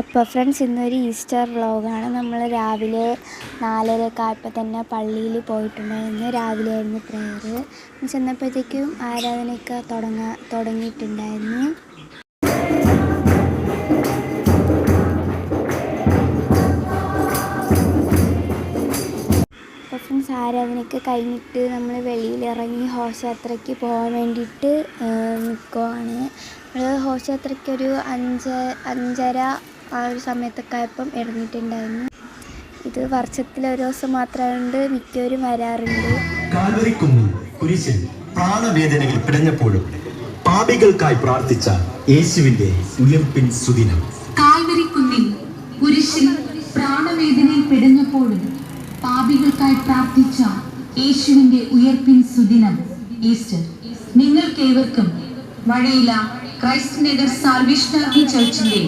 അപ്പോൾ ഫ്രണ്ട്സ്, ഇന്നൊരു ഈസ്റ്റർ വ്ളോഗാണ്. നമ്മൾ രാവിലെ 4:30 ആയപ്പോൾ തന്നെ പള്ളിയിൽ പോയിട്ടുണ്ടായിരുന്നു. രാവിലെ ആയിരുന്നു പ്രെയർ. ചെന്നപ്പോഴത്തേക്കും ആരാധനയൊക്കെ തുടങ്ങിയിട്ടുണ്ടായിരുന്നു. അപ്പോൾ ഫ്രണ്ട്സ്, ആരാധനയൊക്കെ കഴിഞ്ഞിട്ട് നമ്മൾ വെളിയിലിറങ്ങി ഘോഷയാത്രയ്ക്ക് പോകാൻ വേണ്ടിയിട്ട് നിൽക്കുവാണ്. നമ്മൾ ഘോഷയാത്രയ്ക്ക് ഒരു 5:30 ആ ഒരു സമയത്തൊക്കെ ആയപ്പം ഇറങ്ങിയിട്ടുണ്ടായിരുന്നു. ഇത് വർഷത്തിലൊരു ദിവസം മാത്രമായതുകൊണ്ട് മിക്കവരും വരാറുണ്ട്. കാൽവരിക്കുന്നിൽ കുരിശിൽ പ്രാണവേദനകൾ പിടഞ്ഞപ്പോഴും പാപികൾക്കായി പ്രാർത്ഥിച്ച യേശുവിന്റെ ഉയർപ്പിൻ സുദിനം. കാൽവരിക്കുന്നിൽ കുരിശിൽ പ്രാണവേദനയിൽ പിടഞ്ഞപ്പോഴും പാപികൾക്കായി പ്രാർത്ഥിച്ച യേശുവിന്റെ ഉയർപ്പിൻ സുദിനം ഈസ്റ്റർ. നിങ്ങൾക്കേവർക്കും Vazhayila Christ Nagar Salvation Army ചർച്ചിന്റെ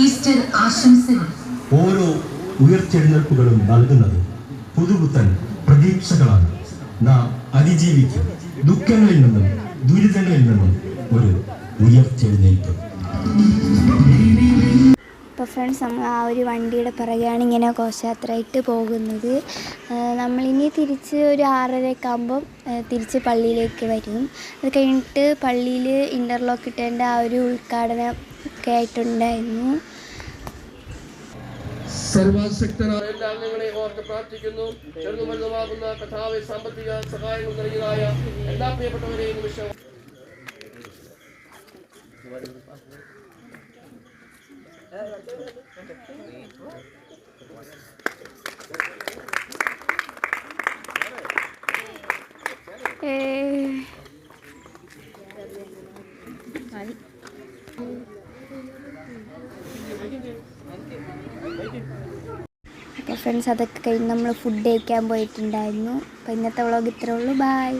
ഈസ്റ്റർ ആശംസകൾ. ഓരോ ഉയർത്തെഴുന്നേൽപ്പുകളും നൽകുന്നത് പുതുപുത്തൻ പ്രതീക്ഷകളാണ്. നാം അതിജീവിക്കും ദുഃഖങ്ങളിൽ നിന്നും ദുരിതങ്ങളിൽ നിന്നും ഒരു ഉയർത്തെഴുന്നേൽപ്പ്. അപ്പോൾ ഫ്രണ്ട്സ്, നമ്മൾ ആ ഒരു വണ്ടിയുടെ പിറകെയാണ് ഇങ്ങനെ ഘോഷയാത്രയായിട്ട് പോകുന്നത്. നമ്മളിനി തിരിച്ച് ഒരു 6:30 ആകുമ്പം തിരിച്ച് പള്ളിയിലേക്ക് വരും. അത് കഴിഞ്ഞിട്ട് പള്ളിയിൽ ഇൻ്റർലോക്ക് ഇട്ടേണ്ട ആ ഒരു ഉദ്ഘാടനം ഒക്കെ ആയിട്ടുണ്ടായിരുന്നു. സർവശക്തനായ എല്ലാ അംഗങ്ങളെ ഓർത്ത് പ്രാർത്ഥിക്കുന്നു. ചെറുതും വലുതുമാകുന്ന കർത്താവേ, സാമ്പത്തിക സഹായങ്ങൾ നൽകിയതായ എല്ലാ പ്രിയപ്പെട്ടവരെയും നിമിഷം അപ്പോൾ ഫ്രണ്ട്സ്, അതൊക്കെ കഴിഞ്ഞ് നമ്മൾ ഫുഡ് കഴിക്കാൻ പോയിട്ടുണ്ടായിരുന്നു. അപ്പോൾ ഇന്നത്തെ വ്ളോഗ് ഇത്രേ ഉള്ളൂ. ബൈ.